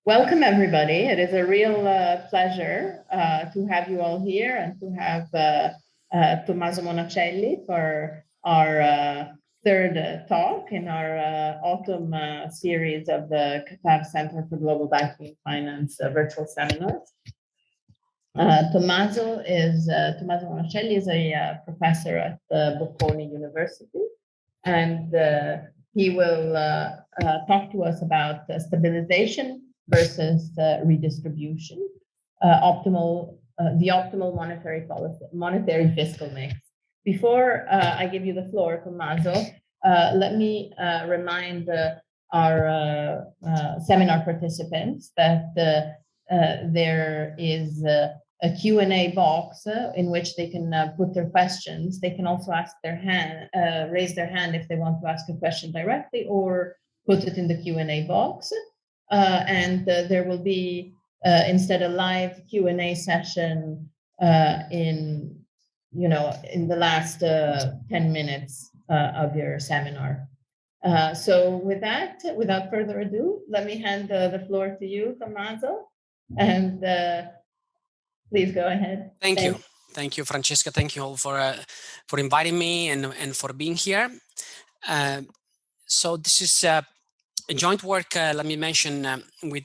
Welcome, everybody. It is a real pleasure to have you all here and to have Tommaso Monacelli for our third talk in our autumn series of the Qatar Centre for Global Banking and Finance virtual seminars. Tommaso Monacelli is a professor at the Bocconi University, and he will talk to us about stabilization versus redistribution, the optimal monetary-fiscal mix. Before I give you the floor, Tommaso, let me remind our seminar participants that there is a Q&A box in which they can put their questions. They can also raise their hand if they want to ask a question directly, or put it in the Q&A box. And there will be instead a live Q&A session in the last 10 minutes of your seminar. So with that, without further ado, let me hand the floor to you, Tommaso, and please go ahead. Thank you, Francesca. Thank you all for inviting me and for being here. So this is a joint work, let me mention, with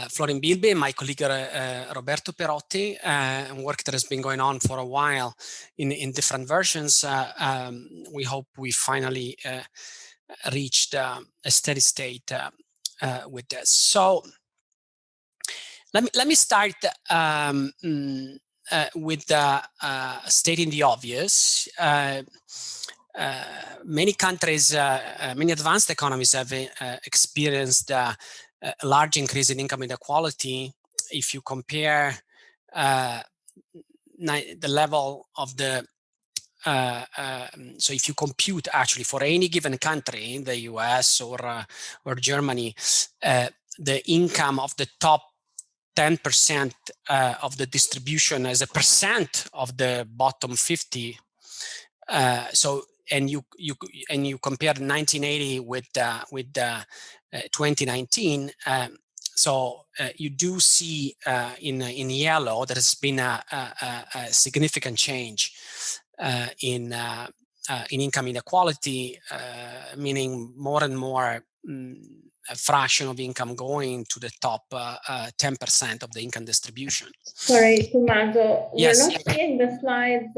Florin Bilbi and my colleague Roberto Perotti, work that has been going on for a while in different versions. We hope we finally reached a steady state with this. So let me start with stating the obvious. Many countries, many advanced economies have experienced a large increase in income inequality. If you compare the level of the so if you compute actually for any given country, the US or Germany, the income of the top 10% of the distribution as a percent of the bottom 50. And you compare 1980 with 2019. You do see in yellow there has been a significant change in income inequality, meaning more and more a fraction of income going to the top 10% of the income distribution. Sorry, Tommaso, yes. We're not seeing the slides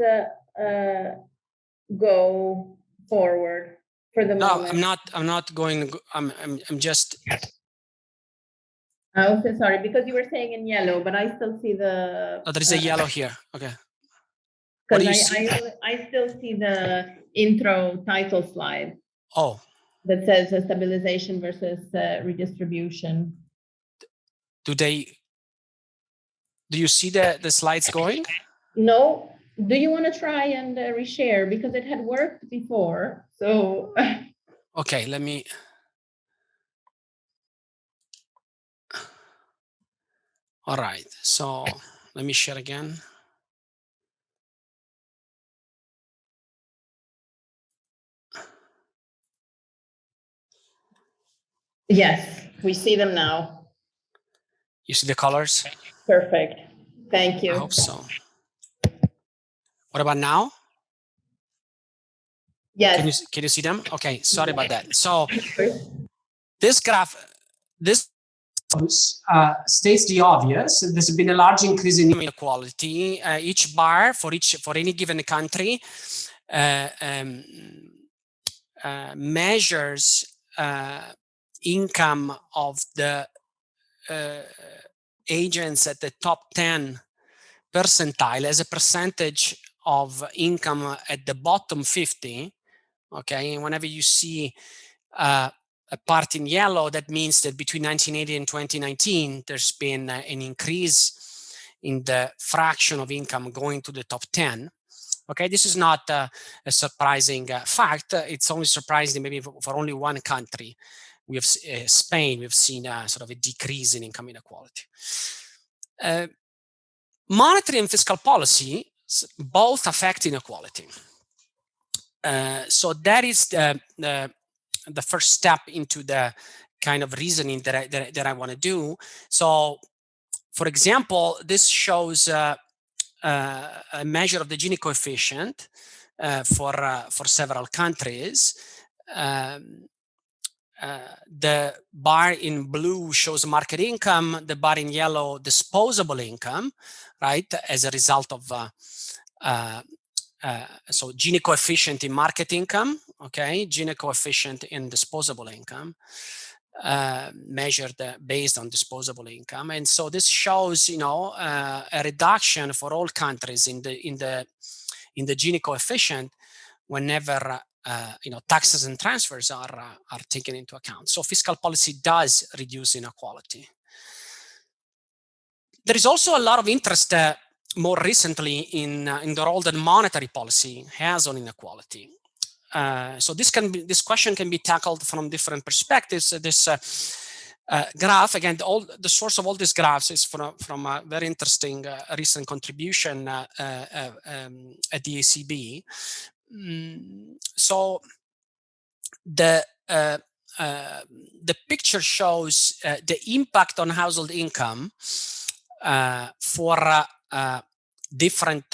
go forward for the moment. No, I'm not going. I'm just. Oh, so sorry, because you were saying in yellow, but I still see the. Oh, there is a yellow here. Okay. Because I still see the intro title slide. Oh. That says stabilization versus redistribution. Do you see the slides going? No. Do you want to try and reshare, because it had worked before? So. Okay, let me. All right. So let me share again. Yes, we see them now. You see the colors? Perfect. Thank you. I hope so. What about now? Yes. Can you see them? Okay, sorry about that. So this graph, this states the obvious. There's been a large increase in inequality. Each bar for any given country measures income of the agents at the top 10 percentile as a percentage of income at the bottom 50. Okay, and whenever you see a part in yellow, that means that between 1980 and 2019, there's been an increase in the fraction of income going to the top 10. Okay, this is not a surprising fact. It's only surprising maybe for only one country. We have Spain. We've seen sort of a decrease in income inequality. Monetary and fiscal policy both affect inequality. So that is the first step into the kind of reasoning that I want to do. So, for example, this shows a measure of the Gini coefficient for several countries. The bar in blue shows market income, the bar in yellow disposable income, right, as a result of so Gini coefficient in market income, okay, Gini coefficient in disposable income, measured based on disposable income. And so this shows, you know, a reduction for all countries in the Gini coefficient whenever you know, taxes and transfers are taken into account. So fiscal policy does reduce inequality. There is also a lot of interest more recently in the role that monetary policy has on inequality. So this question can be tackled from different perspectives. This graph, again, the source of all these graphs is from a very interesting recent contribution at the ECB. So the picture shows the impact on household income for different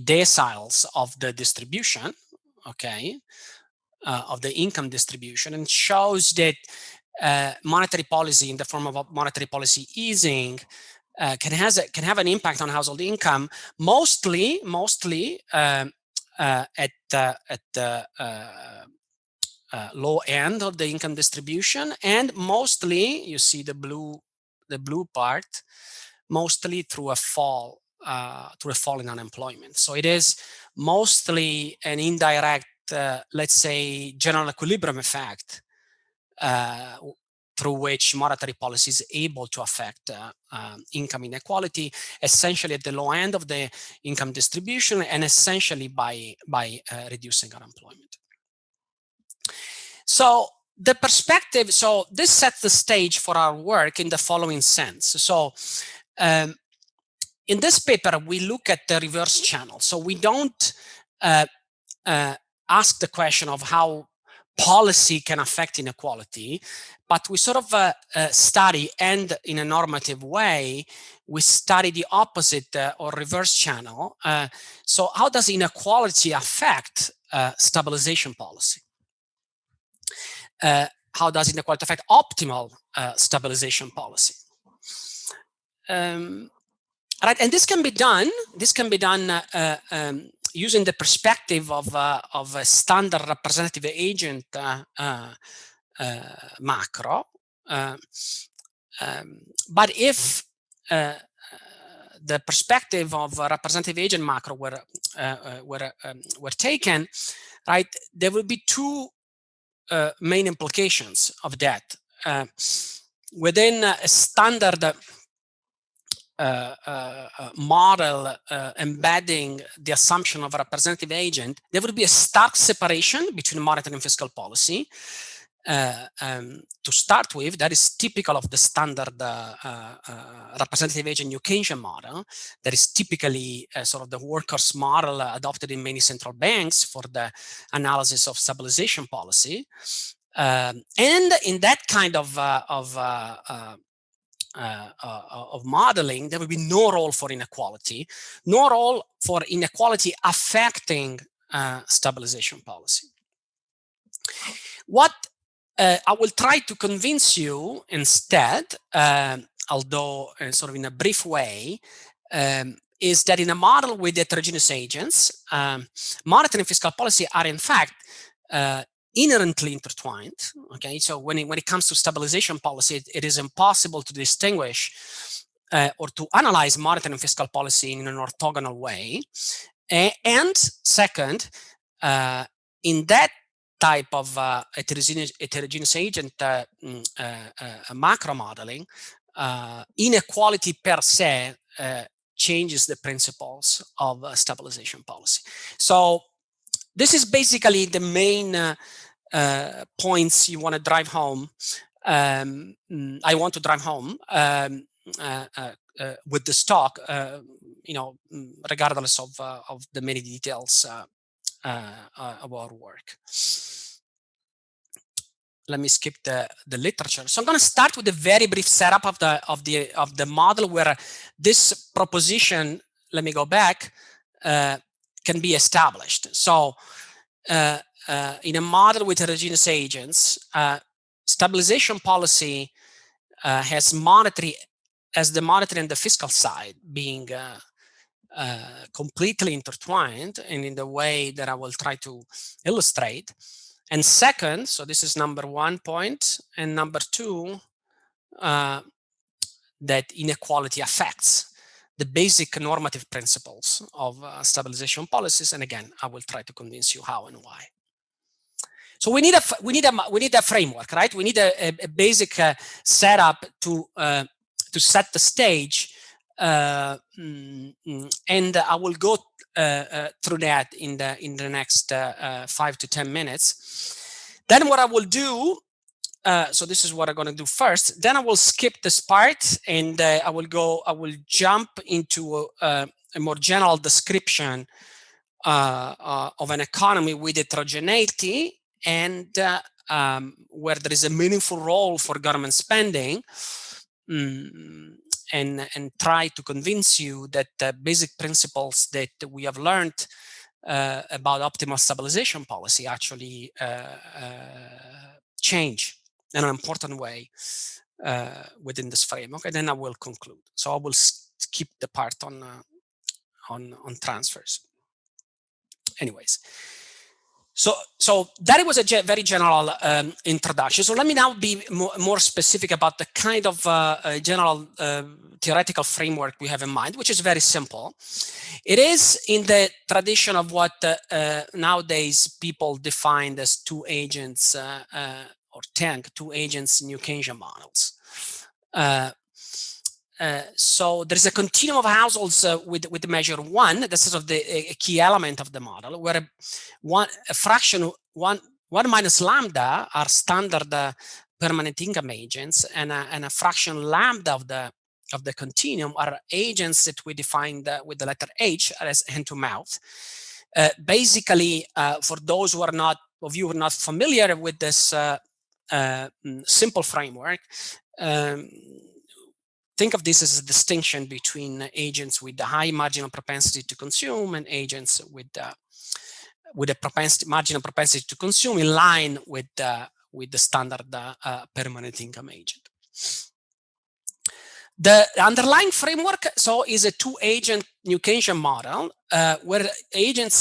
deciles of the distribution, okay, of the income distribution, and shows that monetary policy in the form of monetary policy easing can have an impact on household income, mostly at the low end of the income distribution, and mostly, you see the blue part, mostly through a fall in unemployment. So it is mostly an indirect, let's say, general equilibrium effect through which monetary policy is able to affect income inequality, essentially at the low end of the income distribution, and essentially by reducing unemployment. So the perspective, so this sets the stage for our work in the following sense. So in this paper, we look at the reverse channel. So we don't ask the question of how policy can affect inequality, but we sort of study, and in a normative way, we study the opposite or reverse channel. So how does inequality affect stabilization policy? How does inequality affect optimal stabilization policy? Right, and this can be done. Using the perspective of a standard representative agent macro. But if the perspective of a representative agent macro were taken, right, there will be two main implications of that. Within a standard model embedding the assumption of a representative agent, there would be a stark separation between monetary and fiscal policy. To start with, that is typical of the standard representative agent New Keynesian model. That is typically sort of the workhorse model adopted in many central banks for the analysis of stabilization policy. And in that kind of modeling, there will be no role for inequality, no role for inequality affecting stabilization policy. What I will try to convince you instead, although sort of in a brief way, is that in a model with heterogeneous agents, monetary and fiscal policy are in fact inherently intertwined. Okay, so when it comes to stabilization policy, it is impossible to distinguish or to analyze monetary and fiscal policy in an orthogonal way. And second, in that type of heterogeneous agent macro modeling, inequality per se changes the principles of stabilization policy. So this is basically the main points you want to drive home. I want to drive home with this talk, you know, regardless of the many details of our work. let me skip the literature. So I'm going to start with a very brief setup of the model where this proposition, let me go back, can be established. So in a model with heterogeneous agents, stabilization policy has monetary and the fiscal side being completely intertwined, and in the way that I will try to illustrate. And second, so this is number 1 point, and number 2, that inequality affects the basic normative principles of stabilization policies. And again, I will try to convince you how and why. So we need a framework, right? We need a basic setup to set the stage, and I will go through that in the next 5 to 10 minutes. Then what I will do, so this is what I'm going to do first. Then I will skip this part, and I will jump into a more general description of an economy with heterogeneity, and where there is a meaningful role for government spending, and try to convince you that the basic principles that we have learned about optimal stabilization policy actually change in an important way within this framework. And then I will conclude. So I will skip the part on transfers. Anyways. So that was a very general introduction. So let me now be more specific about the kind of general theoretical framework we have in mind, which is very simple. It is in the tradition of what nowadays people define as two agents or two agents New Keynesian models. So there's a continuum of households with the measure 1. That's sort of a key element of the model, where a fraction 1 minus lambda are standard permanent income agents, and a fraction lambda of the continuum are agents that we defined with the letter H as hand to mouth. Basically, for those who are not familiar with this simple framework, think of this as a distinction between agents with the high marginal propensity to consume and agents with a marginal propensity to consume in line with the standard permanent income agent. The underlying framework, so, is a two-agent New Keynesian model where agent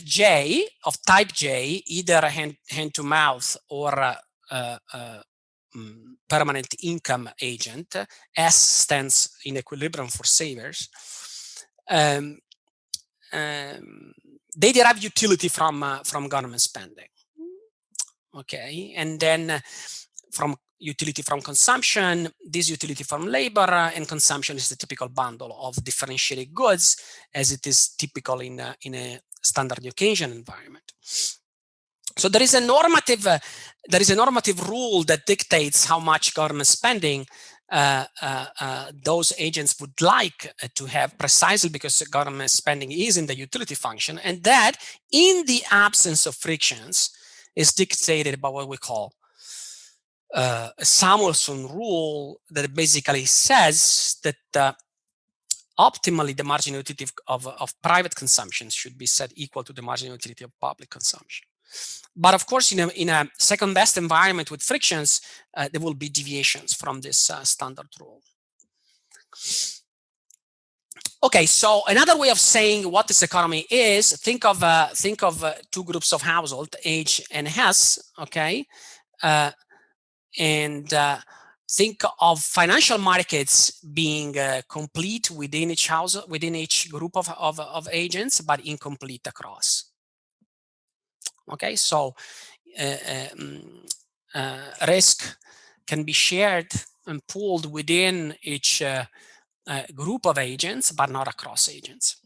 J of type J, either hand to mouth or permanent income agent, S stands in equilibrium for savers, they derive utility from government spending. Okay, and then from utility from consumption, this utility from labor, and consumption is the typical bundle of differentiated goods, as it is typical in a standard New Keynesian environment. So there is a normative rule that dictates how much government spending those agents would like to have, precisely because government spending is in the utility function, and that, in the absence of frictions, is dictated by what we call a Samuelson rule, that basically says that optimally the marginal utility of private consumption should be set equal to the marginal utility of public consumption. But of course, in a second best environment with frictions, there will be deviations from this standard rule. Okay, so another way of saying what this economy is, think of two groups of household, H and S. Okay, and think of financial markets being complete within each household, within each group of agents, but incomplete across. Okay, so risk can be shared and pooled within each group of agents, but not across agents.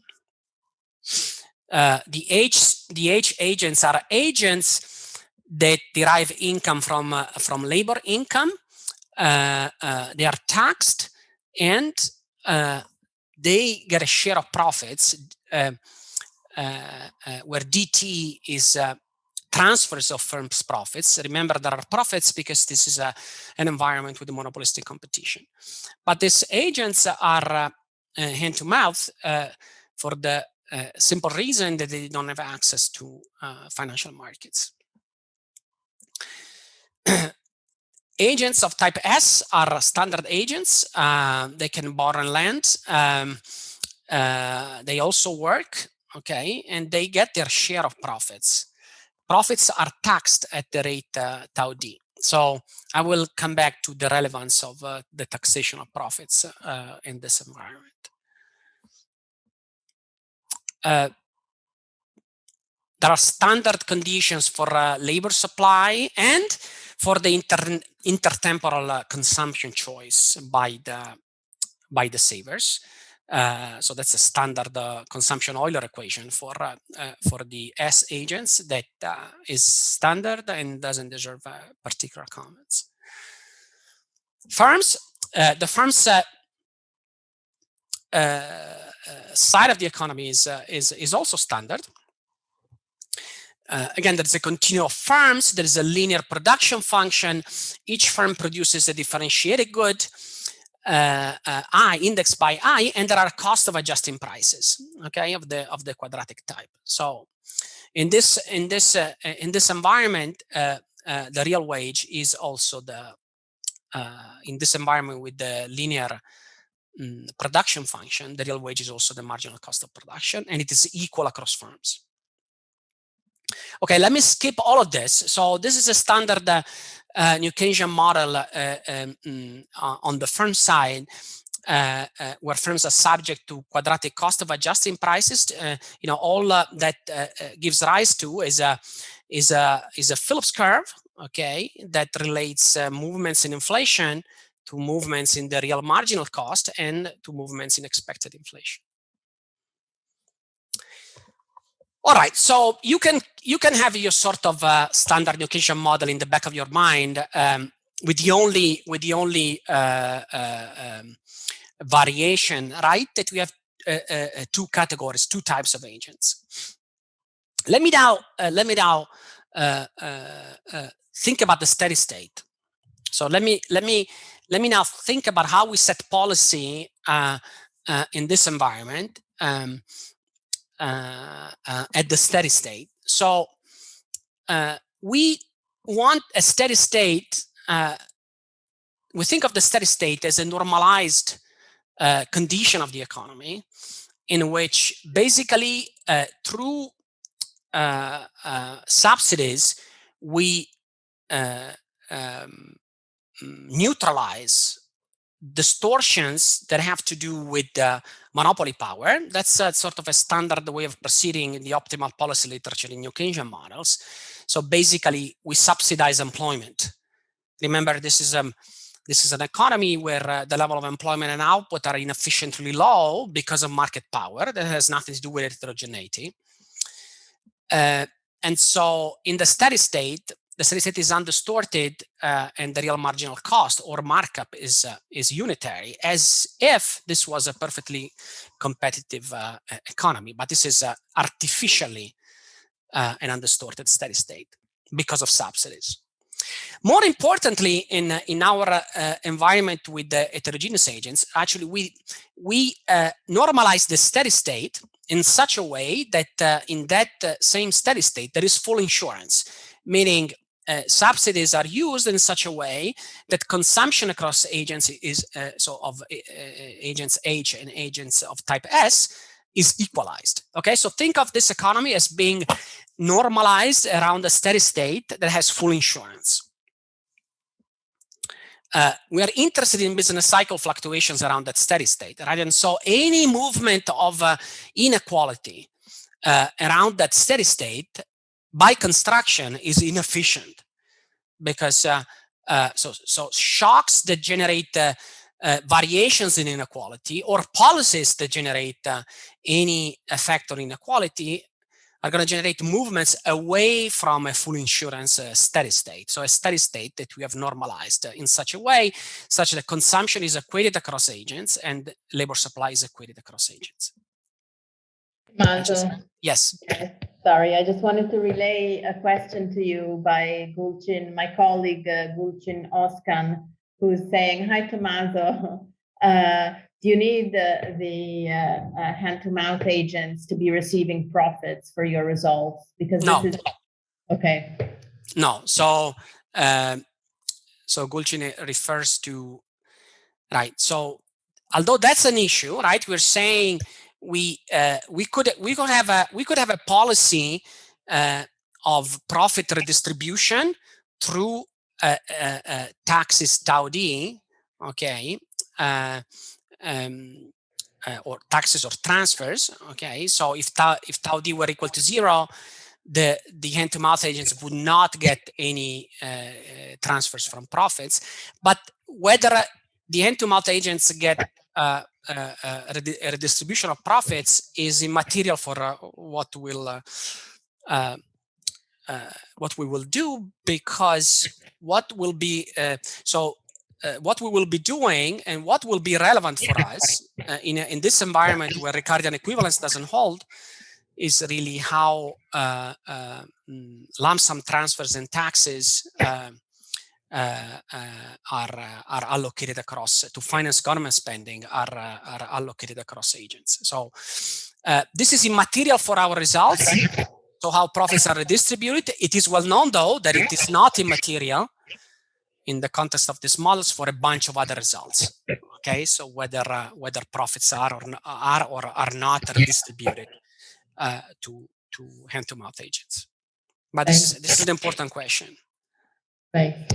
The H agents are agents that derive income from labor income. They are taxed, and they get a share of profits where DT is transfers of firms' profits. Remember, there are profits because this is an environment with monopolistic competition. But these agents are hand to mouth for the simple reason that they don't have access to financial markets. Agents of type S are standard agents. They can borrow and lend. They also work, okay, and they get their share of profits. Profits are taxed at the rate tau d. So I will come back to the relevance of the taxation of profits in this environment. There are standard conditions for labor supply and for the intertemporal consumption choice by the savers. So that's a standard consumption Euler equation for the S agents that is standard and doesn't deserve particular comments. Firms, the firms side of the economy is also standard. Again, there's a continuum of firms. There is a linear production function. Each firm produces a differentiated good, I indexed by I, and there are costs of adjusting prices, okay, of the quadratic type. So in this environment, the real wage is also in this environment with the linear production function. The real wage is also the marginal cost of production, and it is equal across firms. Okay, let me skip all of this. So this is a standard New Keynesian model on the firm side, where firms are subject to quadratic cost of adjusting prices. All that gives rise to is a Phillips curve, okay, that relates movements in inflation to movements in the real marginal cost and to movements in expected inflation. All right, so you can have your sort of standard New Keynesian model in the back of your mind with the only variation, right? That we have two categories, two types of agents. Let me now think about the steady state. So let me now think about how we set policy in this environment. At the steady state. So we want a steady state. We think of the steady state as a normalized condition of the economy, in which basically through subsidies we neutralize distortions that have to do with monopoly power. That's sort of a standard way of proceeding in the optimal policy literature in New Keynesian models. So basically, we subsidize employment. Remember, this is an economy where the level of employment and output are inefficiently low because of market power. That has nothing to do with heterogeneity. And so in the steady state is undistorted, and the real marginal cost or markup is unitary, as if this was a perfectly competitive economy. But this is artificially an undistorted steady state because of subsidies. More importantly, in our environment with the heterogeneous agents, actually we normalize the steady state in such a way that in that same steady state there is full insurance, meaning subsidies are used in such a way that consumption across agents is of agents H and agents of type S is equalized. Okay, so think of this economy as being normalized around a steady state that has full insurance. We are interested in business cycle fluctuations around that steady state, right? And so any movement of inequality around that steady state by construction is inefficient, because so shocks that generate variations in inequality, or policies that generate any effect on inequality, are going to generate movements away from a full insurance steady state. So a steady state that we have normalized in such a way such that consumption is equated across agents and labor supply is equated across agents. Tommaso. Yes. Okay. Sorry, I just wanted to relay a question to you by Gulcin, my colleague Gulcin Oskan, who's saying, hi, Tommaso. Do you need the hand-to-mouth agents to be receiving profits for your results? Because no. This is okay. No. So Gulcin refers to, right. So although that's an issue, right? We're saying we could have a policy of profit redistribution through taxes tau d, okay, or taxes or transfers, okay. So if tau d were equal to 0, the hand-to-mouth agents would not get any transfers from profits. But whether the hand-to-mouth agents get a redistribution of profits is immaterial for what we will do, because what will be what we will be doing and what will be relevant for us in this environment where Ricardian equivalence doesn't hold is really how lump sum transfers and taxes are allocated across, to finance government spending, are allocated across agents. So this is immaterial for our results. So how profits are redistributed. It is well known, though, that it is not immaterial in the context of these models for a bunch of other results. Okay, so whether profits are or are not redistributed to hand-to-mouth agents. But this is an important question. Thanks.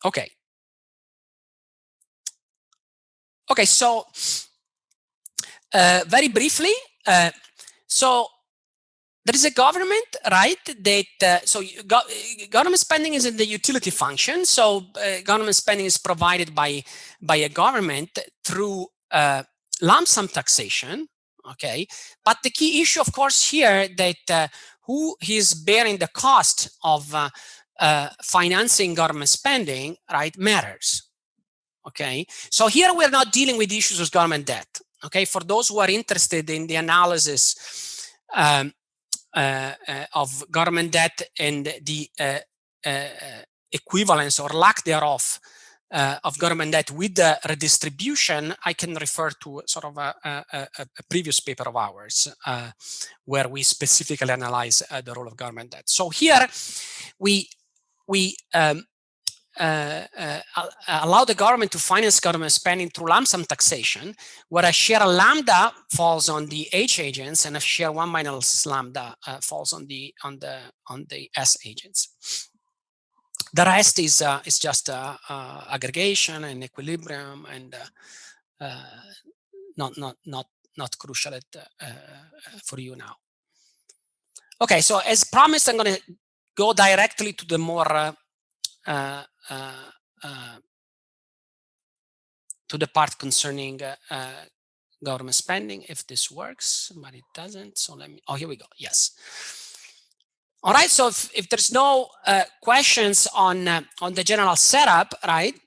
Okay. Okay, so very briefly, so there is a government, right? That government spending is in the utility function. So government spending is provided by a government through lump sum taxation. Okay, but the key issue, of course, here that who is bearing the cost of financing government spending, right, matters. Okay, so here we're not dealing with issues of government debt. Okay, for those who are interested in the analysis of government debt and the equivalence or lack thereof of government debt with the redistribution, I can refer to sort of a previous paper of ours where we specifically analyze the role of government debt. So here we allow the government to finance government spending through lump sum taxation, where a share lambda falls on the H agents and a share 1 minus lambda falls on the S agents. The rest is just aggregation and equilibrium, and not crucial for you now. Okay, so as promised, I'm going to go directly to the more to the part concerning government spending, if this works, but it doesn't. So let me. Oh, here we go. Yes. All right. So if there's no questions on the general setup, right?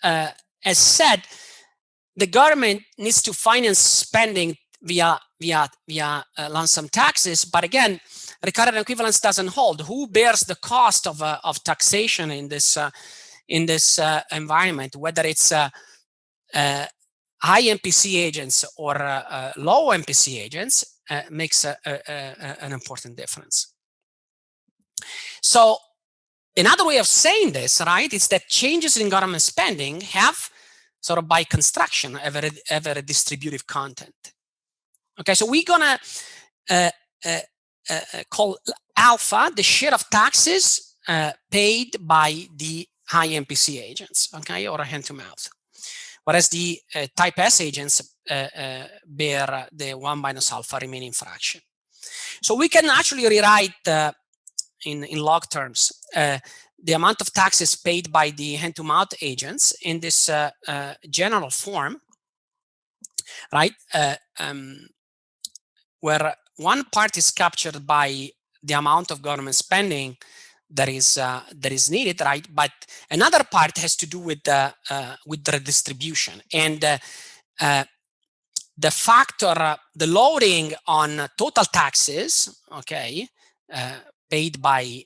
As said, the government needs to finance spending via lump sum taxes, but again, Ricardian equivalence doesn't hold. Who bears the cost of taxation in this environment, whether it's high MPC agents or low MPC agents, makes an important difference. So another way of saying this, right, is that changes in government spending have sort of by construction have a redistributive content. Okay, so we're gonna call alpha the share of taxes paid by the high MPC agents, okay, or a hand-to-mouth, whereas the type S agents bear the 1 minus alpha remaining fraction. So we can actually rewrite in log terms the amount of taxes paid by the hand-to-mouth agents in this general form, right? Where one part is captured by the amount of government spending that is needed, right? But another part has to do with the redistribution, and the factor, the loading on total taxes, okay, paid by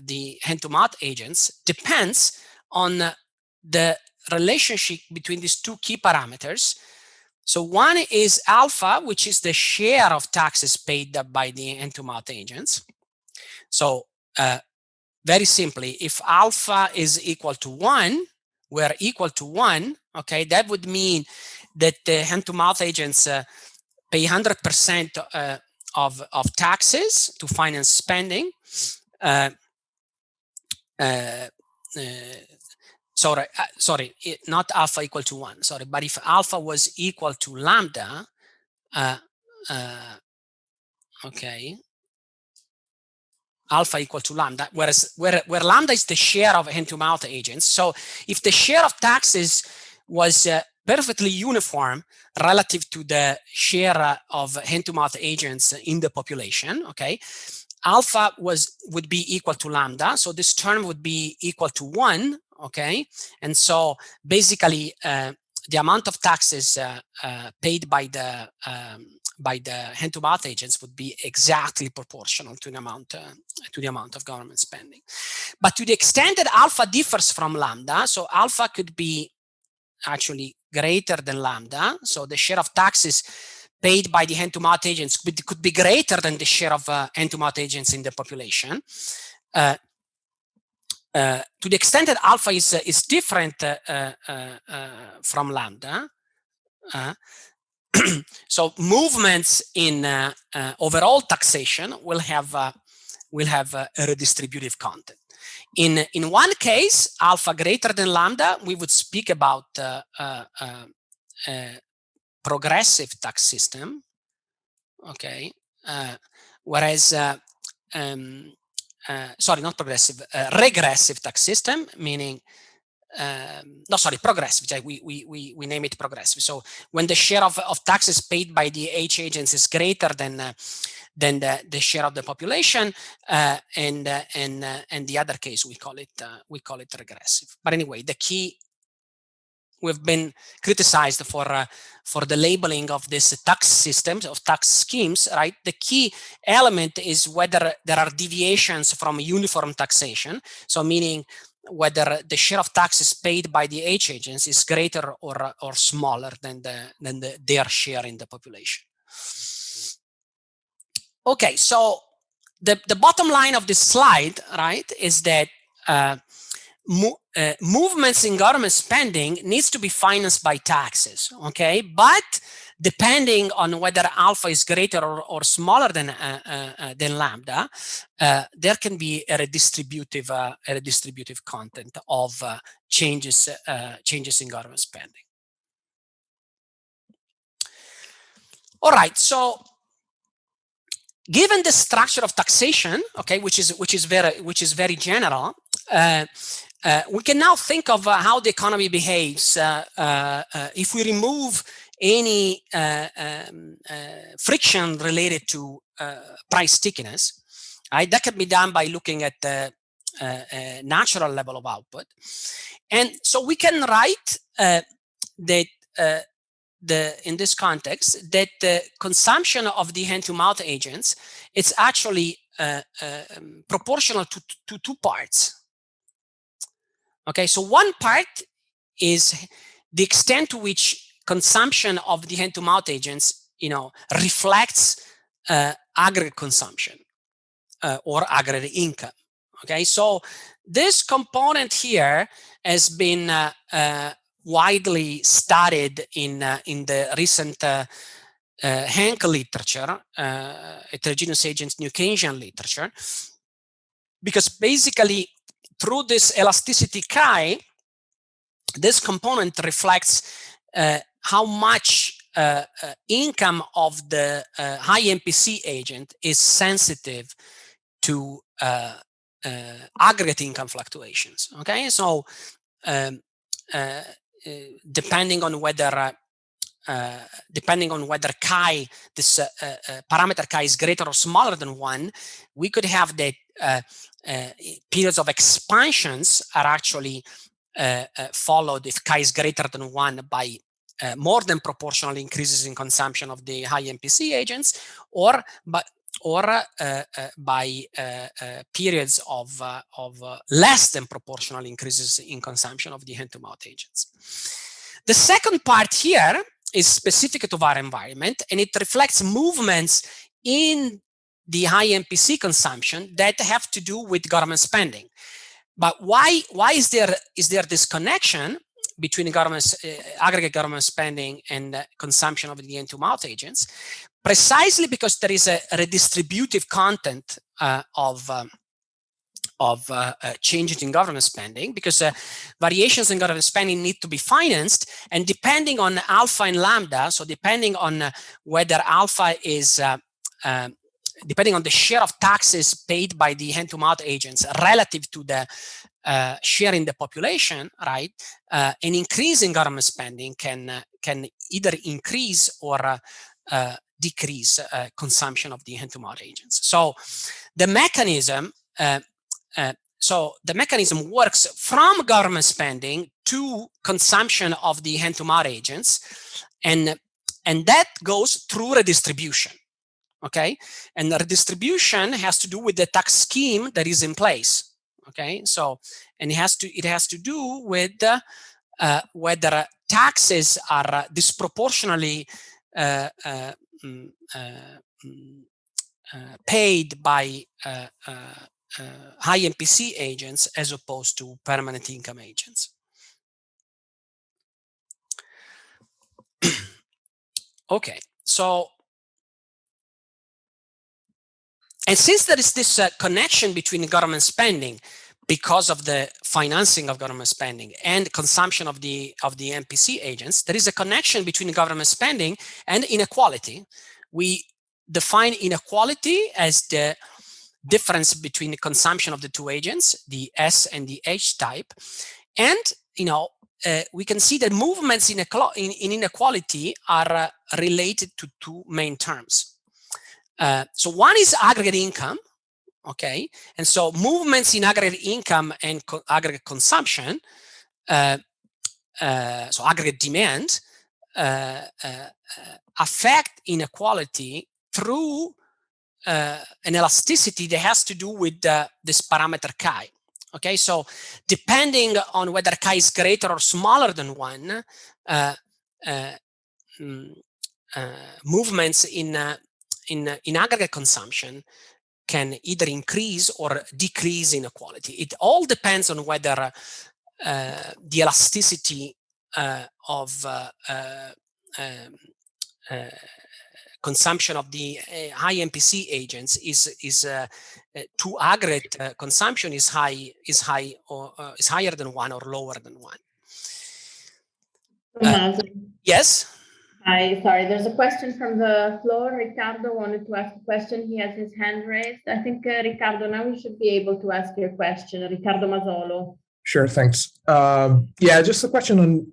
the hand-to-mouth agents depends on the relationship between these two key parameters. So one is alpha, which is the share of taxes paid by the hand-to-mouth agents. So very simply, if alpha is equal to 1, we're equal to 1, okay, that would mean that the hand-to-mouth agents pay 100% of taxes to finance spending. Sorry, not alpha equal to 1, sorry, but if alpha was equal to lambda, okay, alpha equal to lambda, whereas where lambda is the share of hand-to-mouth agents. So if the share of taxes was perfectly uniform relative to the share of hand-to-mouth agents in the population, okay, alpha would be equal to lambda, so this term would be equal to 1, okay, and so basically the amount of taxes paid by the hand-to-mouth agents would be exactly proportional to the amount of government spending. But to the extent that alpha differs from lambda, so alpha could be actually greater than lambda, so the share of taxes paid by the hand-to-mouth agents could be greater than the share of hand-to-mouth agents in the population. To the extent that alpha is different from lambda, so movements in overall taxation will have a redistributive content. In one case, alpha greater than lambda, we would speak about progressive tax system, okay, whereas sorry, not progressive, regressive tax system, meaning no, sorry, progressive. We name it progressive. So when the share of taxes paid by the H agents is greater than the share of the population, and the other case we call it regressive. But anyway, the key, we've been criticized for the labeling of this tax systems, of tax schemes, right? The key element is whether there are deviations from uniform taxation, so meaning whether the share of taxes paid by the H agents is greater or smaller than their share in the population. Okay, so the bottom line of this slide, right, is that movements in government spending needs to be financed by taxes, okay? But depending on whether alpha is greater or smaller than lambda, there can be a redistributive content of changes in government spending. All right, so given the structure of taxation, okay, which is very general, we can now think of how the economy behaves if we remove any friction related to price stickiness. Right? That can be done by looking at the natural level of output, and so we can write that in this context that the consumption of the hand-to-mouth agents, it's actually proportional to two parts. Okay, so one part is the extent to which consumption of the hand-to-mouth agents, reflects aggregate consumption or aggregate income. Okay, so this component here has been widely studied in the recent Hank literature, heterogeneous agents New Keynesian literature, because basically through this elasticity chi, this component reflects how much income of the high MPC agent is sensitive to aggregate income fluctuations. Okay, so depending on whether chi, this parameter chi is greater or smaller than 1, we could have that periods of expansions are actually followed, if chi is greater than 1, by more than proportional increases in consumption of the high MPC agents, or by periods of less than proportional increases in consumption of the hand-to-mouth agents. The second part here is specific to our environment, and it reflects movements in the high MPC consumption that have to do with government spending. But why is there this connection between aggregate government spending and consumption of the hand-to-mouth agents? Precisely because there is a redistributive content of changes in government spending, because variations in government spending need to be financed, and depending on alpha and lambda, so depending on whether alpha is depending on the share of taxes paid by the hand-to-mouth agents relative to the share in the population, right? An increase in government spending can either increase or decrease consumption of the hand-to-mouth agents. So the mechanism works from government spending to consumption of the hand-to-mouth agents, and that goes through redistribution. Okay, and the redistribution has to do with the tax scheme that is in place. Okay, so and it has to do with whether taxes are disproportionately paid by high MPC agents as opposed to permanent income agents. Okay, so. And since there is this connection between government spending, because of the financing of government spending and consumption of the MPC agents, there is a connection between government spending and inequality. We define inequality as the difference between the consumption of the two agents, the S and the H type, and we can see that movements in inequality are related to two main terms. So one is aggregate income, okay? And so movements in aggregate income and aggregate consumption, so aggregate demand, affect inequality through an elasticity that has to do with this parameter chi. Okay, so depending on whether chi is greater or smaller than 1, movements in aggregate consumption can either increase or decrease inequality. It all depends on whether the elasticity of consumption of the high MPC agents is to aggregate consumption is higher than 1 or lower than 1. Yes. Hi, sorry, there's a question from the floor. Riccardo wanted to ask a question. He has his hand raised. I think, Riccardo, now you should be able to ask your question. Riccardo Mazzolo. Sure, thanks. Yeah, just a question on,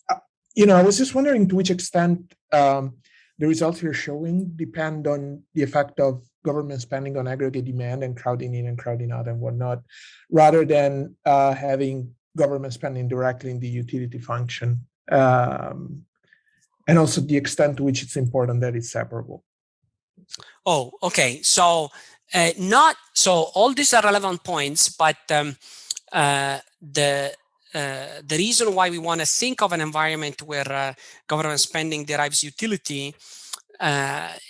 I was just wondering to which extent the results you're showing depend on the effect of government spending on aggregate demand and crowding in and crowding out and whatnot, rather than having government spending directly in the utility function. And also the extent to which it's important that it's separable. Oh, okay. So all these are relevant points, but the reason why we want to think of an environment where government spending derives utility,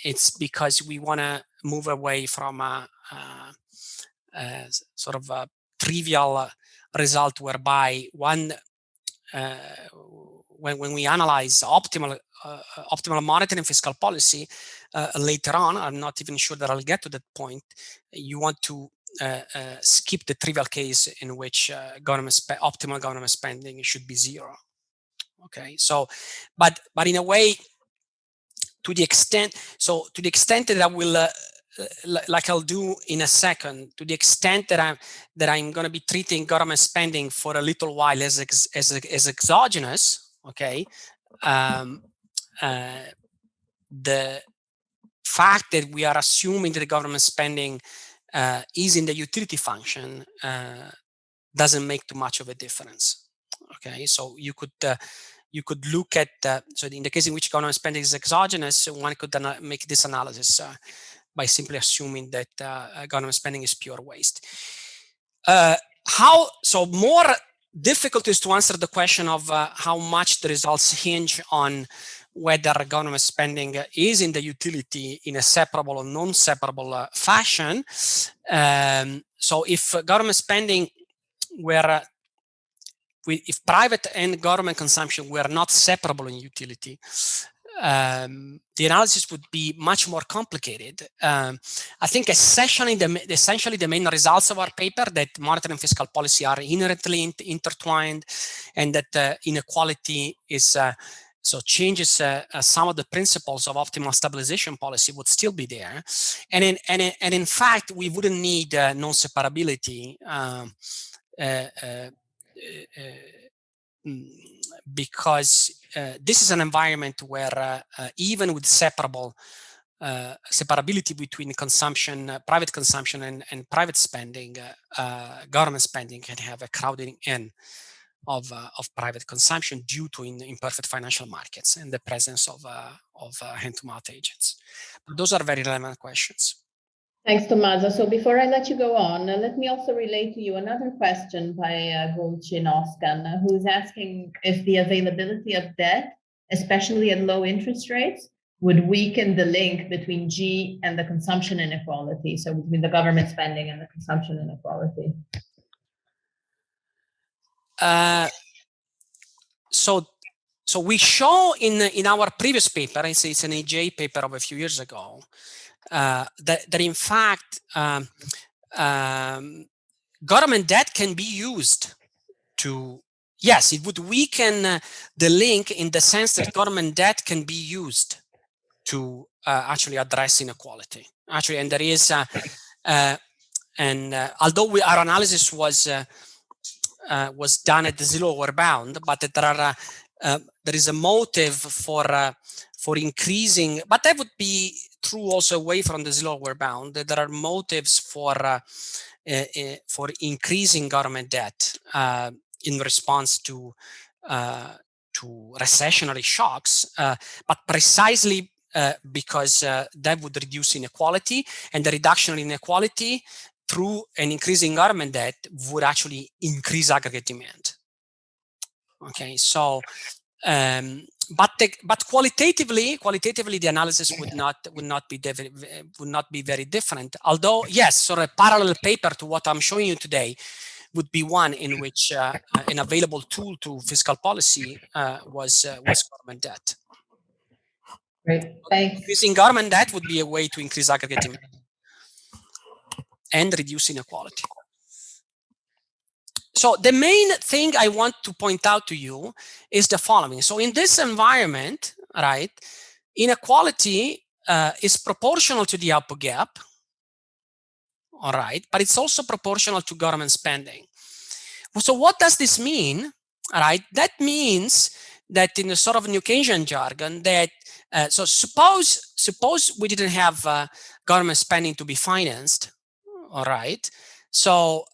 it's because we want to move away from a sort of a trivial result whereby one when we analyze optimal monetary and fiscal policy later on, I'm not even sure that I'll get to that point. You want to skip the trivial case in which optimal government spending should be 0. Okay, so but in a way, to the extent that I will like I'll do in a second, to the extent that I'm going to be treating government spending for a little while as exogenous, okay, the fact that we are assuming that the government spending is in the utility function doesn't make too much of a difference. Okay, so you could you could look at, so in the case in which government spending is exogenous, one could then make this analysis by simply assuming that government spending is pure waste. So more difficult is to answer the question of how much the results hinge on whether government spending is in the utility in a separable or non-separable fashion. So if government spending were, if private and government consumption were not separable in utility, the analysis would be much more complicated. I think essentially the main results of our paper that monetary and fiscal policy are inherently intertwined, and that inequality is so changes some of the principles of optimal stabilization policy would still be there, and in fact we wouldn't need non-separability because this is an environment where even with separability between consumption, private consumption and private spending, government spending can have a crowding in of private consumption due to imperfect financial markets and the presence of hand-to-mouth agents. But those are very relevant questions. Thanks, Tommaso. So before I let you go on, let me also relate to you another question by Golchin Oskan, who's asking if the availability of debt, especially at low interest rates, would weaken the link between G and the consumption inequality, so between the government spending and the consumption inequality. So we show in our previous paper, it's an AJ paper of a few years ago, that in fact government debt can be used to, yes, it would weaken the link in the sense that government debt can be used to actually address inequality. Actually, and there is, although our analysis was done at the zero lower bound, but there is a motive for increasing, but that would be true also away from the zero lower bound. There are motives for increasing government debt in response to recessionary shocks, but precisely because that would reduce inequality, and the reduction in inequality through an increasing government debt would actually increase aggregate demand. Okay, so but qualitatively the analysis would not be very different. Although yes, sort of a parallel paper to what I'm showing you today would be one in which an available tool to fiscal policy was government debt. Great, thanks. Increasing government debt would be a way to increase aggregate demand and reduce inequality. So the main thing I want to point out to you is the following. So in this environment, right, inequality is proportional to the output gap, all right, but it's also proportional to government spending. So what does this mean? All right, that means that in the sort of New Keynesian jargon, that so suppose we didn't have government spending to be financed, all right. So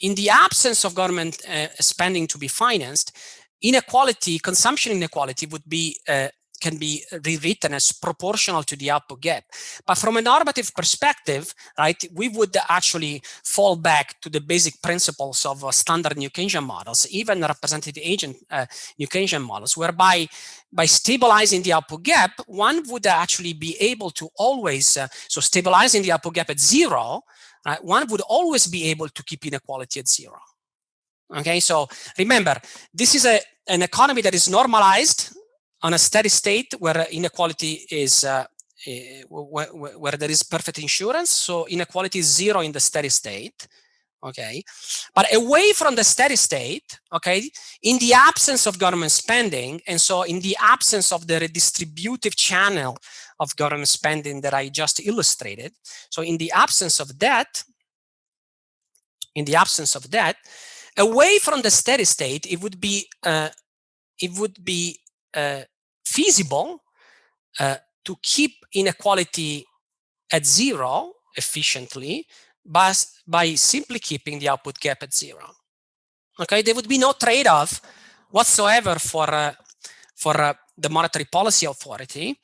in the absence of government spending to be financed, inequality, consumption inequality would be can be rewritten as proportional to the output gap. But from a normative perspective, right, we would actually fall back to the basic principles of standard New Keynesian models, even representative agent New Keynesian models, whereby by stabilizing the output gap, one would actually be able to always, so stabilizing the output gap at zero, one would always be able to keep inequality at zero. Okay, so remember, this is an economy that is normalized on a steady state where inequality is, where there is perfect insurance. So inequality is zero in the steady state. Okay, but away from the steady state, okay, in the absence of government spending, and so in the absence of the redistributive channel of government spending that I just illustrated, so in the absence of that, away from the steady state, it would be feasible to keep inequality at zero efficiently by simply keeping the output gap at zero. Okay, there would be no trade-off whatsoever for the Monetary Policy Authority.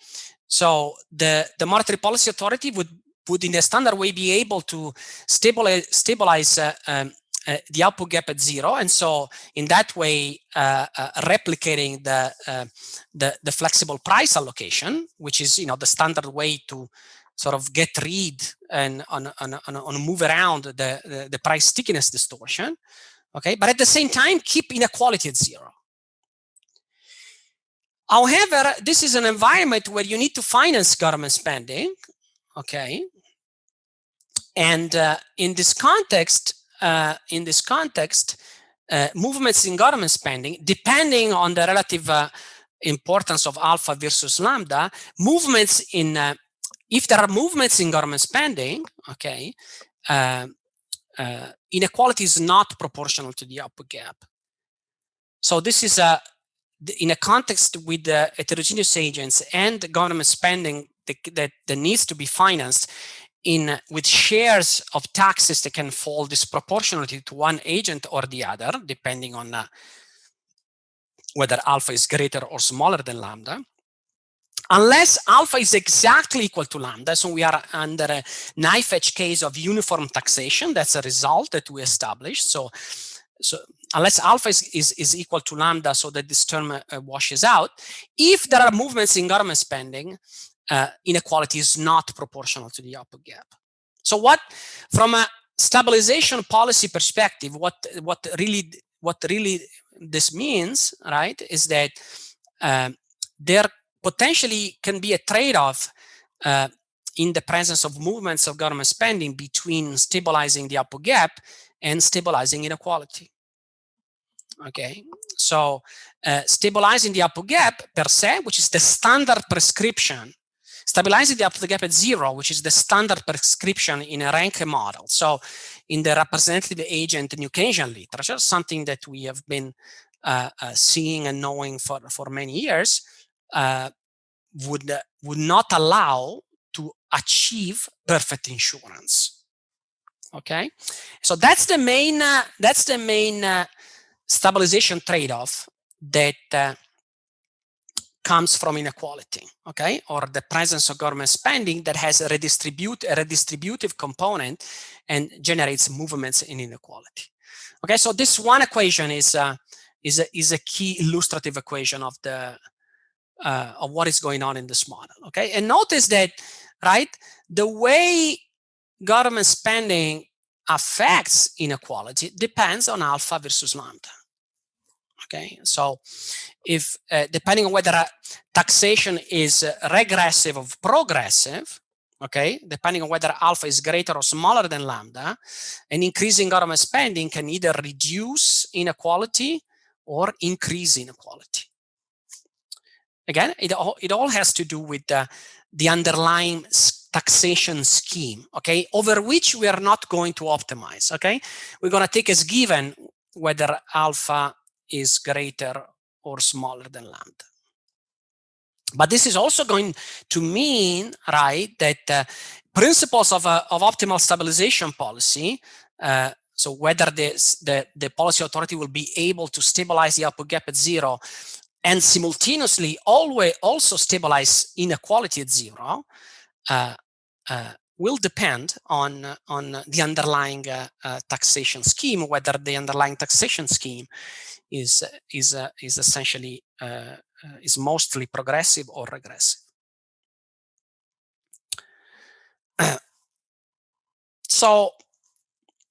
So the Monetary Policy Authority would in a standard way be able to stabilize the output gap at 0, and so in that way replicating the flexible price allocation, which is the standard way to sort of get rid and on move around the price stickiness distortion. Okay, but at the same time keep inequality at 0. However, this is an environment where you need to finance government spending. Okay, and in this context, movements in government spending, depending on the relative importance of alpha versus lambda, if there are movements in government spending, okay, inequality is not proportional to the output gap. So this is in a context with the heterogeneous agents and government spending that needs to be financed with shares of taxes that can fall disproportionately to one agent or the other, depending on whether alpha is greater or smaller than lambda. Unless alpha is exactly equal to lambda, so we are under a knife-edge case of uniform taxation. That's a result that we established. So unless alpha is equal to lambda, so that this term washes out. If there are movements in government spending, inequality is not proportional to the output gap. So from a stabilization policy perspective, what really this means, right, is that there potentially can be a trade-off in the presence of movements of government spending between stabilizing the output gap and stabilizing inequality. Okay, so stabilizing the output gap per se, which is the standard prescription, stabilizing the output gap at 0, which is the standard prescription in a Ranke model. So in the representative agent New Keynesian literature, something that we have been seeing and knowing for many years, would not allow to achieve perfect insurance. Okay, so that's the main stabilization trade-off that comes from inequality, okay, or the presence of government spending that has a redistributive component and generates movements in inequality. Okay, so this one equation is a key illustrative equation of what is going on in this model. Okay, and notice that, right, the way government spending affects inequality depends on alpha versus lambda. Okay, so if depending on whether taxation is regressive or progressive, okay, depending on whether alpha is greater or smaller than lambda, an increase in government spending can either reduce inequality or increase inequality. Again, it all has to do with the underlying taxation scheme, okay, over which we are not going to optimize. Okay, we're going to take as given whether alpha is greater or smaller than lambda. But this is also going to mean, right, that principles of optimal stabilization policy, so whether the policy authority will be able to stabilize the output gap at 0 and simultaneously also stabilize inequality at 0, will depend on the underlying taxation scheme, whether the underlying taxation scheme is essentially is mostly progressive or regressive. So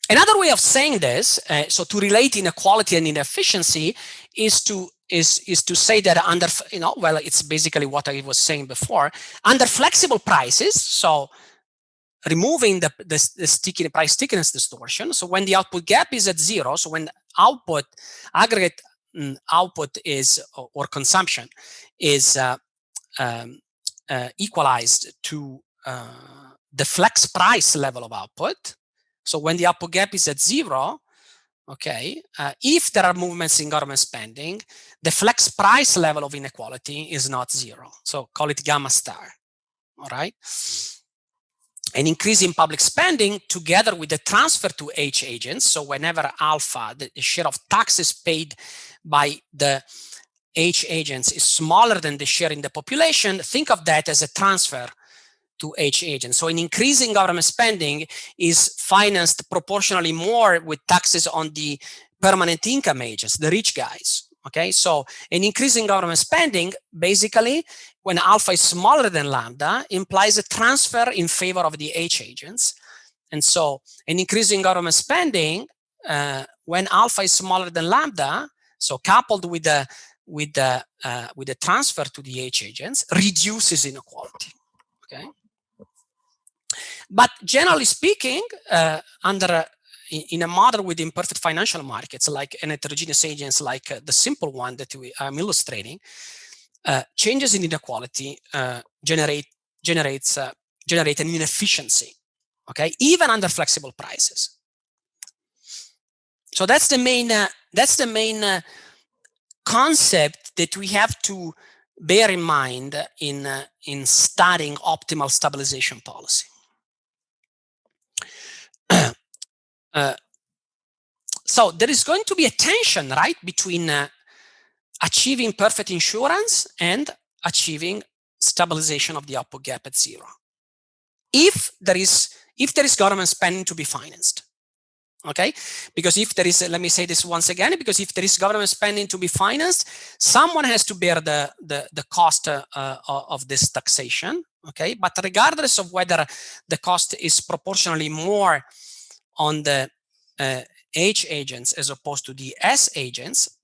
another way of saying this, so to relate inequality and inefficiency, is to say that under, well, it's basically what I was saying before. Under flexible prices, so removing the price stickiness distortion. So when the output gap is at 0, so when aggregate output is, or consumption is equalized to the flex price level of output. So when the output gap is at 0, okay, if there are movements in government spending, the flex price level of inequality is not 0. So call it gamma star, all right? An increase in public spending together with the transfer to H agents. So whenever alpha, the share of taxes paid by the H agents is smaller than the share in the population, think of that as a transfer to H agents. So an increasing government spending is financed proportionally more with taxes on the permanent income agents, the rich guys. Okay, so an increasing government spending, basically, when alpha is smaller than lambda, implies a transfer in favor of the H agents. And so an increasing government spending, when alpha is smaller than lambda, so coupled with the transfer to the H agents, reduces inequality. Okay. But generally speaking, in a model with imperfect financial markets, like an heterogeneous agents, like the simple one that I'm illustrating, changes in inequality generate an inefficiency. Okay, even under flexible prices. So that's the main concept that we have to bear in mind in studying optimal stabilization policy. So there is going to be a tension, right, between achieving perfect insurance and achieving stabilization of the output gap at zero. If there is government spending to be financed, okay, because if there is, let me say this once again, because if there is government spending to be financed, someone has to bear the cost of this taxation, okay. But regardless of whether the cost is proportionally more on the H agents as opposed to the S agents,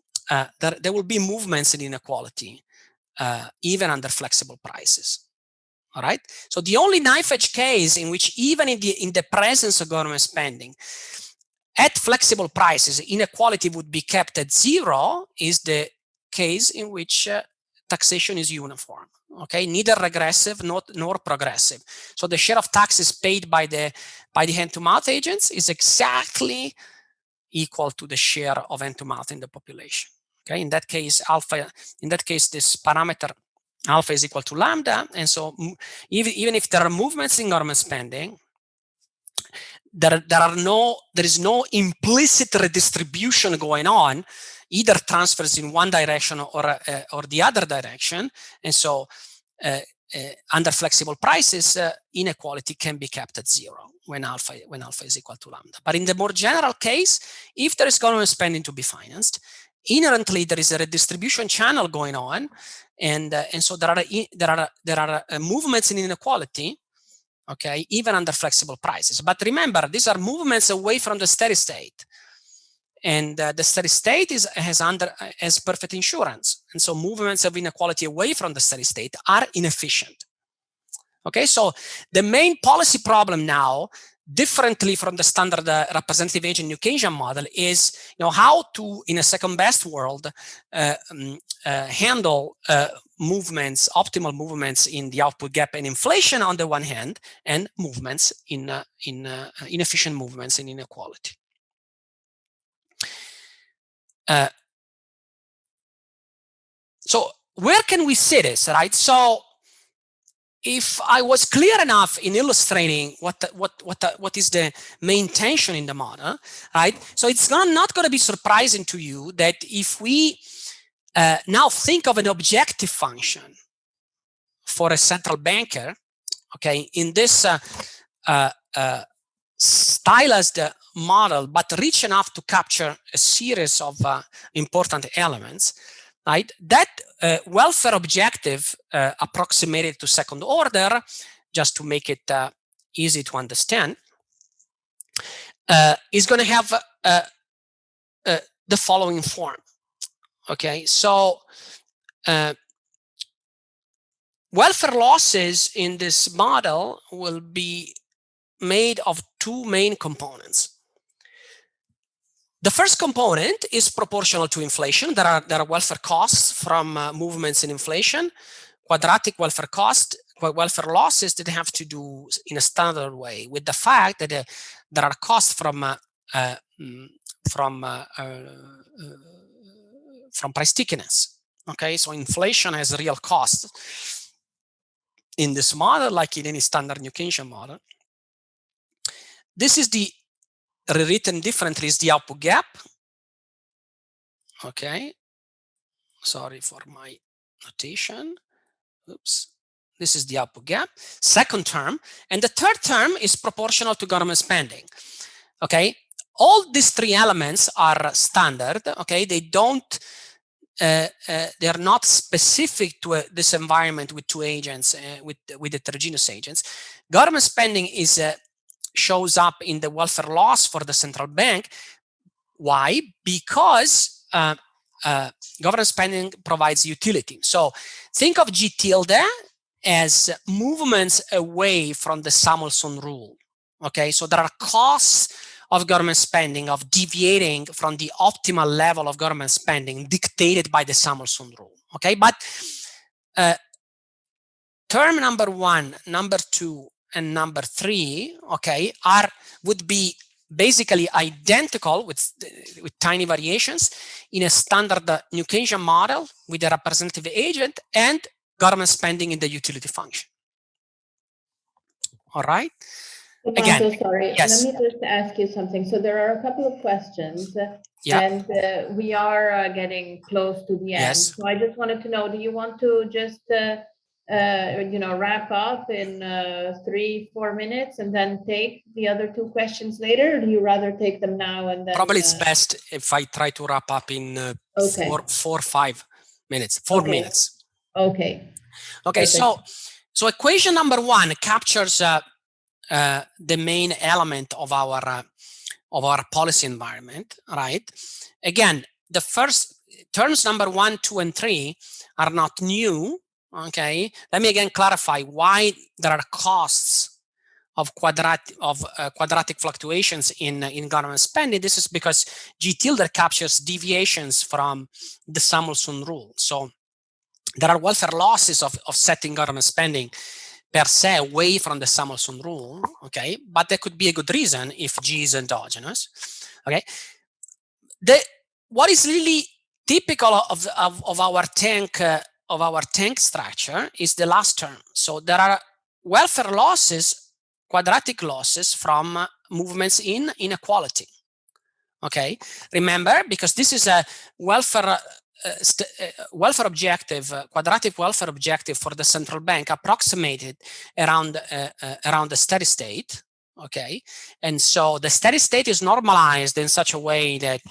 there will be movements in inequality even under flexible prices. All right. So the only knife edge case in which, even in the presence of government spending, at flexible prices, inequality would be kept at zero is the case in which taxation is uniform. Okay, neither regressive nor progressive. So the share of taxes paid by the hand-to-mouth agents is exactly equal to the share of hand-to-mouth in the population. Okay, in that case, this parameter alpha is equal to lambda, and so even if there are movements in government spending, there is no implicit redistribution going on, either transfers in one direction or the other direction, and so under flexible prices, inequality can be kept at zero when alpha is equal to lambda. But in the more general case, if there is government spending to be financed, inherently there is a redistribution channel going on, and so there are movements in inequality, okay, even under flexible prices. But remember, these are movements away from the steady state, and the steady state has perfect insurance, and so movements of inequality away from the steady state are inefficient. Okay, so the main policy problem now, differently from the standard representative agent New Keynesian model, is how to, in a second best world, handle optimal movements in the output gap and inflation on the one hand, and movements in inefficient movements in inequality. So where can we see this, right? So if I was clear enough in illustrating what is the main tension in the model, right? So it's not going to be surprising to you that if we now think of an objective function for a central banker, okay, in this stylized model, but rich enough to capture a series of important elements, right? That welfare objective approximated to second order, just to make it easy to understand, is going to have the following form. Okay, so welfare losses in this model will be made of two main components. The first component is proportional to inflation. There are welfare costs from movements in inflation, quadratic welfare losses that have to do in a standard way with the fact that there are costs from price stickiness. Okay, so inflation has real costs in this model, like in any standard New Keynesian model. This is rewritten differently, is the output gap. Okay, Sorry for my notation. Oops. This is the output gap. Second term. And the third term is proportional to government spending. Okay. All these three elements are standard. Okay. They don't, they're not specific to this environment with two agents, with heterogeneous agents. Government spending is shows up in the welfare loss for the central bank. Why? Because government spending provides utility. So think of G tilde as movements away from the Samuelson rule. Okay, so there are costs of government spending, of deviating from the optimal level of government spending dictated by the Samuelson rule. Okay, but term number 1, number 2, and number 3, okay, would be basically identical with tiny variations in a standard New Keynesian model with a representative agent and government spending in the utility function. All right. Tommaso, Again, sorry, yes. let me just ask you something. So there are a couple of questions, Yeah. and we are getting close to the end. Yes. So I just wanted to know, do you want to just wrap up in 3-4 minutes and then take the other 2 questions later, or do you rather take them now and then? Probably it's best if I try to wrap up in okay. 4-5 minutes. 4 okay. minutes. Okay. Okay. Perfect. So equation number 1 captures the main element of our policy environment, right? Again, the first terms number 1, 2, and 3 are not new. Okay, let me again clarify why there are costs of quadratic fluctuations in government spending. This is because G tilde captures deviations from the Samuelson rule. So there are welfare losses of setting government spending per se away from the Samuelson rule, okay? But there could be a good reason if G is endogenous, okay? What is really typical of our tank structure is the last term. So there are welfare losses, quadratic losses from movements in inequality, okay? Remember, because this is a welfare objective, quadratic welfare objective for the central bank approximated around the steady state, okay? And so the steady state is normalized in such a way that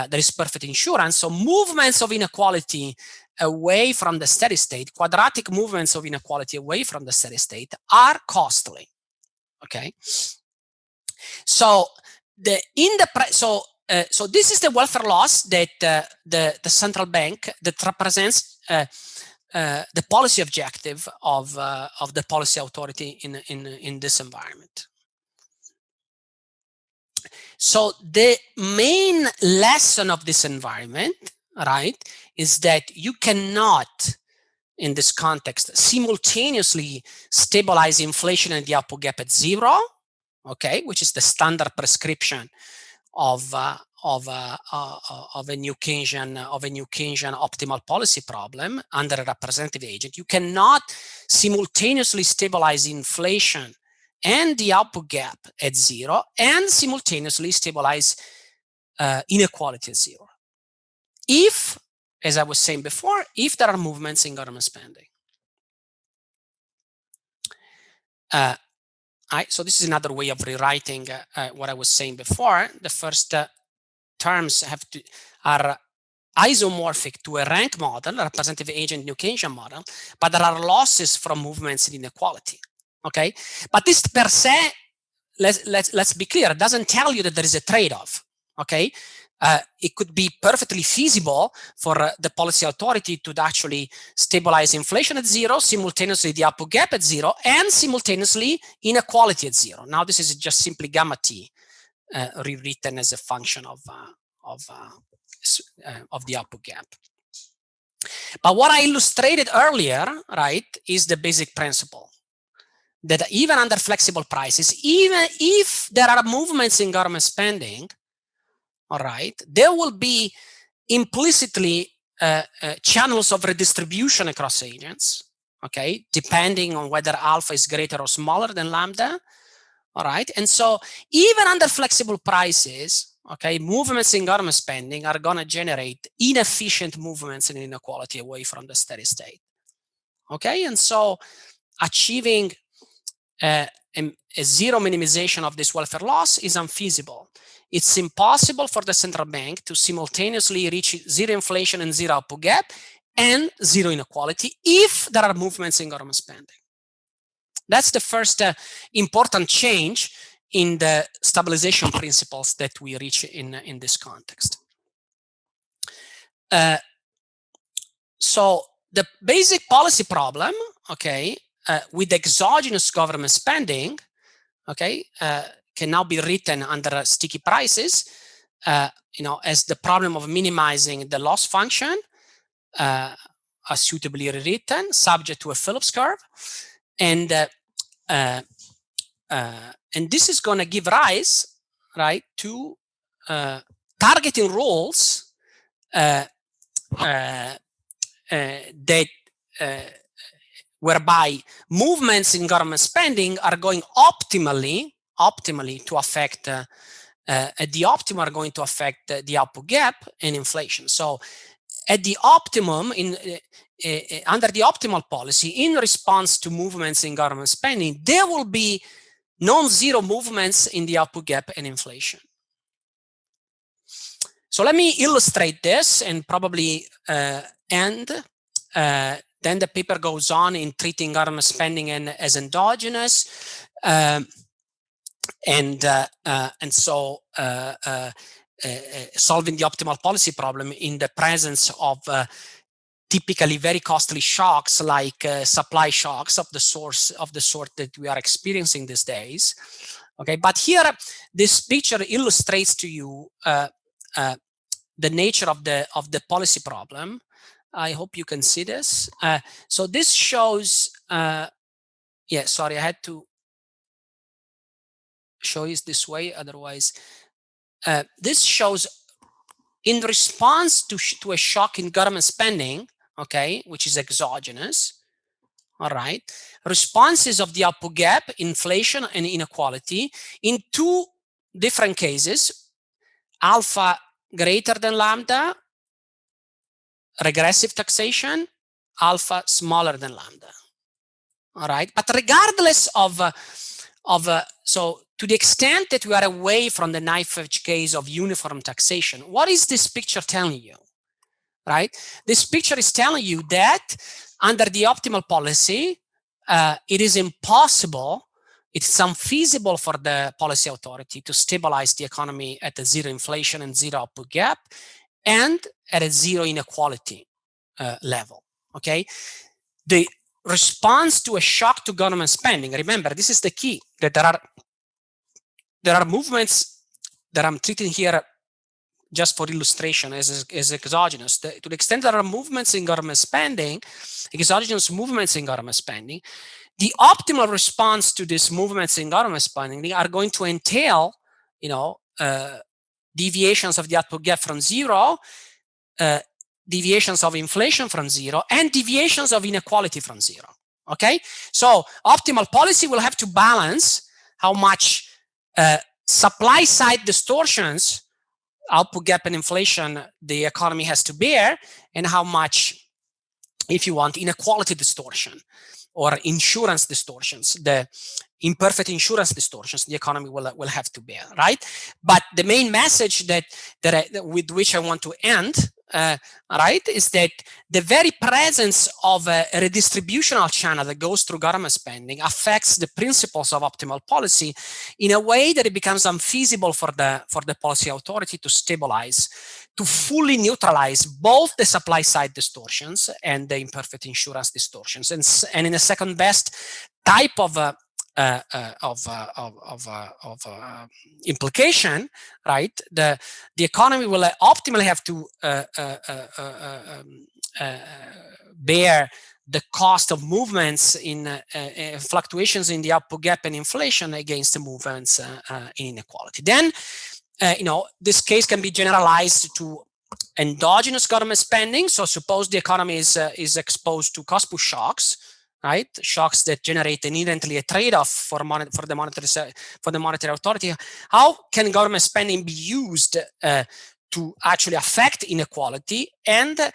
there is perfect insurance. So movements of inequality away from the steady state, quadratic movements of inequality away from the steady state are costly, okay? So so this is the welfare loss that the central bank that represents the policy objective of the policy authority in this environment. So the main lesson of this environment, right, is that you cannot, in this context, simultaneously stabilize inflation and the output gap at 0, okay, which is the standard prescription of a New Keynesian optimal policy problem under a representative agent. You cannot simultaneously stabilize inflation and the output gap at 0 and simultaneously stabilize inequality at 0. If, as I was saying before, if there are movements in government spending. So this is another way of rewriting what I was saying before. The first terms are isomorphic to a rank model, a representative agent New Keynesian model, but there are losses from movements in inequality. Okay, but this per se, let's be clear, it doesn't tell you that there is a trade-off. Okay, it could be perfectly feasible for the policy authority to actually stabilize inflation at 0, simultaneously the output gap at 0, and simultaneously inequality at 0. Now this is just simply gamma t rewritten as a function of the output gap. But what I illustrated earlier, right, is the basic principle that even under flexible prices, even if there are movements in government spending, all right, there will be implicitly channels of redistribution across agents, okay, depending on whether alpha is greater or smaller than lambda, all right? And so even under flexible prices, okay, movements in government spending are going to generate inefficient movements in inequality away from the steady state. Okay, and so achieving a zero minimization of this welfare loss is unfeasible. It's impossible for the central bank to simultaneously reach zero inflation and zero output gap and zero inequality if there are movements in government spending. That's the first important change in the stabilization principles that we reach in this context. So the basic policy problem, okay, with exogenous government spending, okay, can now be written under sticky prices, as the problem of minimizing the loss function, suitably rewritten, subject to a Phillips curve, and this is going to give rise, right, to targeting rules that whereby movements in government spending are going optimally to affect at the optimum are going to affect the output gap and inflation. So at the optimum under the optimal policy, in response to movements in government spending, there will be non-zero movements in the output gap and inflation. So let me illustrate this and probably end. Then the paper goes on in treating government spending as endogenous, and so solving the optimal policy problem in the presence of typically very costly shocks like supply shocks of the sort that we are experiencing these days. Okay, but here this picture illustrates to you the nature of the policy problem. I hope you can see this. So this shows, yeah, sorry, I had to show it this way, otherwise. This shows in response to a shock in government spending, okay, which is exogenous, all right, responses of the output gap, inflation, and inequality in two different cases, alpha greater than lambda, regressive taxation, alpha smaller than lambda, all right? But regardless of so to the extent that we are away from the knife edge case of uniform taxation, what is this picture telling you, right? This picture is telling you that under the optimal policy, it is impossible, it's unfeasible for the policy authority to stabilize the economy at a zero inflation and zero output gap and at a zero inequality level, okay? The response to a shock to government spending, remember, this is the key, that there are movements that I'm treating here just for illustration as exogenous. To the extent there are movements in government spending, exogenous movements in government spending, the optimal response to these movements in government spending are going to entail, deviations of the output gap from zero, deviations of inflation from zero, and deviations of inequality from zero, okay? So optimal policy will have to balance how much supply side distortions, output gap and inflation, the economy has to bear, and how much, if you want, inequality distortion or insurance distortions, the imperfect insurance distortions the economy will have to bear, right? But the main message with which I want to end, right, is that the very presence of a redistributional channel that goes through government spending affects the principles of optimal policy in a way that it becomes unfeasible for the policy authority to stabilize, to fully neutralize both the supply side distortions and the imperfect insurance distortions. And in a second best type of implication, right? The economy will optimally have to bear the cost of movements in fluctuations in the output gap and inflation against the movements in inequality. Then, this case can be generalized to endogenous government spending. So suppose the economy is exposed to cost push shocks, right? Shocks that generate inherently a trade-off for the monetary authority. How can government spending be used to actually affect inequality and to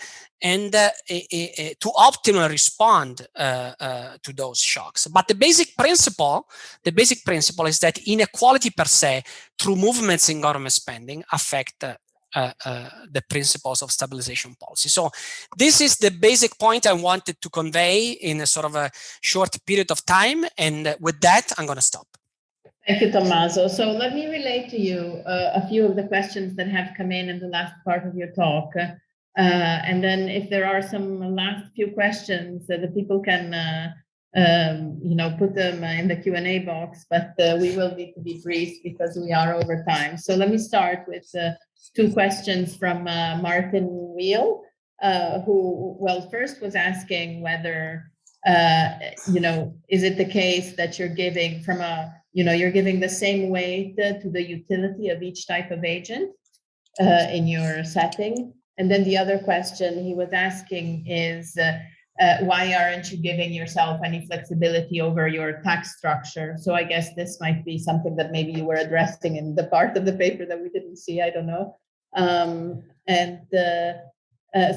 optimally respond to those shocks? But the basic principle is that inequality per se, through movements in government spending, affect the principles of stabilization policy. So this is the basic point I wanted to convey in a sort of a short period of time. And with that, I'm going to stop. Thank you, Tommaso. So let me relate to you a few of the questions that have come in the last part of your talk. And then if there are some last few questions, the people can put them in the Q&A box, but we will need to be brief because we are over time. So let me start with two questions from Martin Wheel, who, well, first was asking whether, is it the case that you're giving you're giving the same weight to the utility of each type of agent in your setting? And then the other question he was asking is, why aren't you giving yourself any flexibility over your tax structure? So I guess this might be something that maybe you were addressing in the part of the paper that we didn't see, I don't know.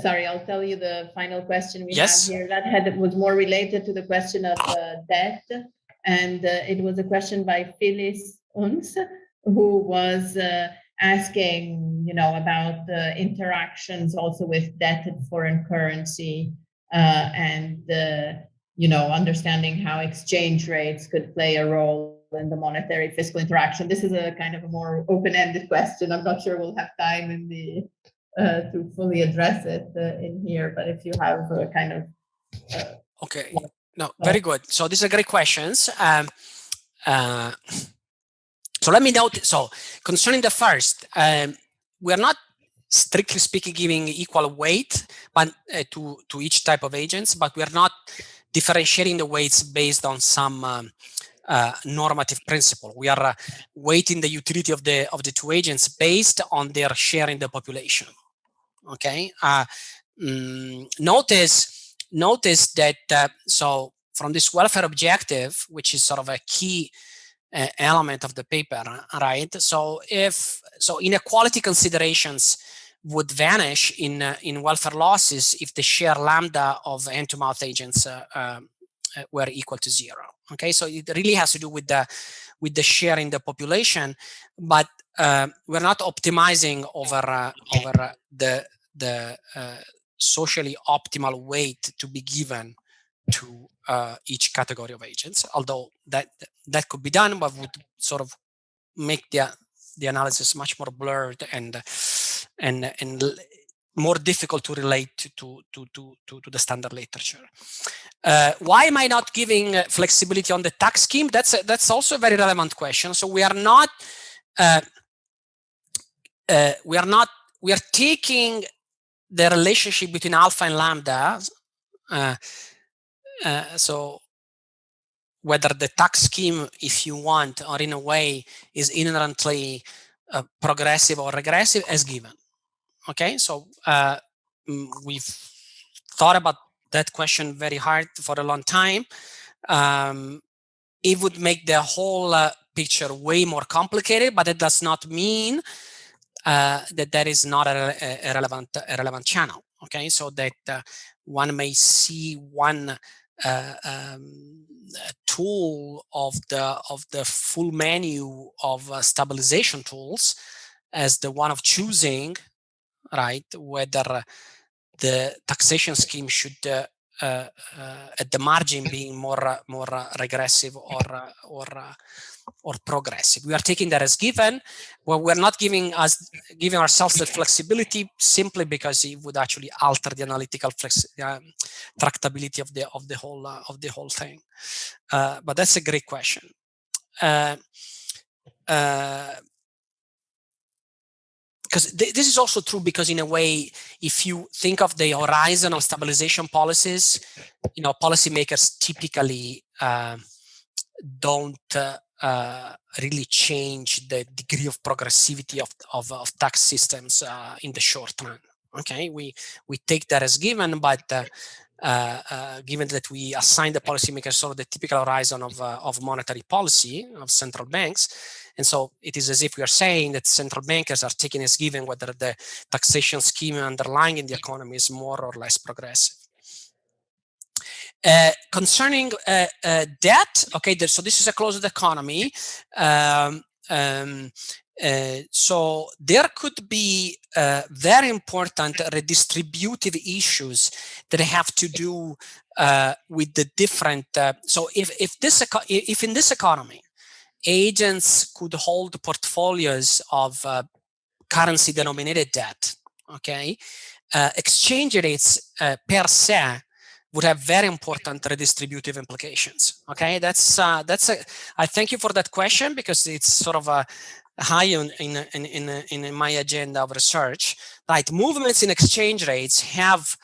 Sorry, I'll tell you the final question we have here. That was more related to the question of debt. And it was a question by Phyllis Uns, who was asking, about interactions also with debt and foreign currency and understanding how exchange rates could play a role in the monetary fiscal interaction. This is a kind of a more open-ended question. I'm not sure we'll have time in the to fully address it in here, but if you have a kind of okay. No, very good. So these are great questions. So let me note. So concerning the first, we are not strictly speaking giving equal weight, but to each type of agents, but we are not differentiating the weights based on some normative principle. We are weighting the utility of the two agents based on their share in the population. Okay. Notice that so from this welfare objective, which is sort of a key element of the paper, right? So inequality considerations would vanish in welfare losses if the share lambda of hand-to-mouth agents were equal to 0. Okay, so it really has to do with the share in the population, but we're not optimizing over the socially optimal weight to be given to each category of agents, although that could be done, but would sort of make the analysis much more blurred and more difficult to relate to the standard literature. Why am I not giving flexibility on the tax scheme? That's also a very relevant question. So we are taking the relationship between alpha and lambda. So whether the tax scheme, if you want, or in a way is inherently progressive or regressive, as given. Okay, so we've thought about that question very hard for a long time. It would make the whole picture way more complicated, but it does not mean that is not a relevant channel. Okay, so that one may see one tool of the full menu of stabilization tools as the one of choosing, right, whether the taxation scheme should at the margin being more regressive or progressive. We are taking that as given. Well, we're not giving ourselves the flexibility simply because it would actually alter the analytical tractability of the whole thing. But that's a great question. Because this is also true, because in a way, if you think of the horizon of stabilization policies, policymakers typically don't really change the degree of progressivity of tax systems in the short run. Okay, we take that as given, but given that we assign the policymakers sort of the typical horizon of monetary policy of central banks. And so it is as if we are saying that central bankers are taking as given whether the taxation scheme underlying in the economy is more or less progressive. Concerning debt, okay, so this is a closed economy. So there could be very important redistributive issues that have to do with the different. So if in this economy, agents could hold portfolios of currency denominated debt, okay, exchange rates per se would have very important redistributive implications. Okay, I thank you for that question, because it's sort of a high in my agenda of research. Right, movements in exchange rates have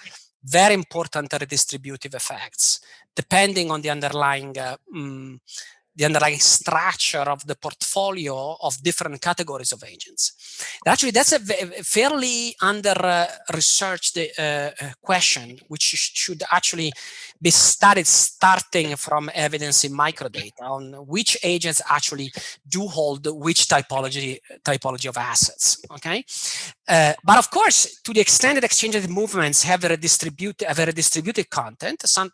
very important redistributive effects depending on the underlying structure of the portfolio of different categories of agents. Actually, that's a fairly under-researched question, which should actually be studied starting from evidence in microdata on which agents actually do hold which typology of assets. Okay, but of course, to the extent that exchange movements have a redistributed content, so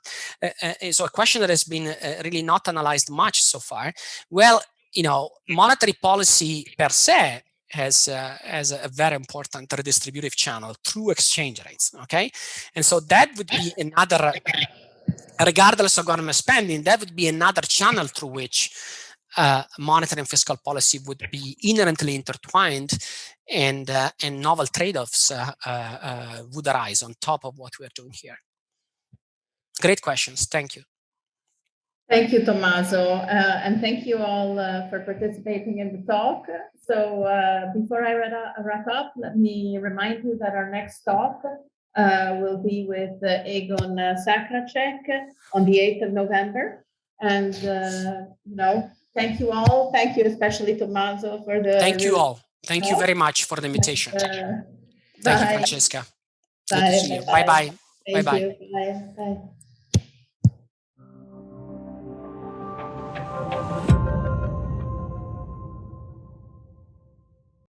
a question that has been really not analyzed much so far. Well, monetary policy per se has a very important redistributive channel through exchange rates. Okay, and so that would be another, regardless of government spending, that would be another channel through which monetary and fiscal policy would be inherently intertwined, and novel trade-offs would arise on top of what we are doing here. Great questions. Thank you. Thank you, Tommaso, and thank you all for participating in the talk. So before I wrap up, let me remind you that our next talk will be with Egon Sakracek on the 8th of November. And, thank you all. Thank you, especially Tommaso, for the... Thank you all. Thank you very much for the invitation. Thank you, Francesca. Good to see you. Bye-bye. Bye-bye. Bye. Bye.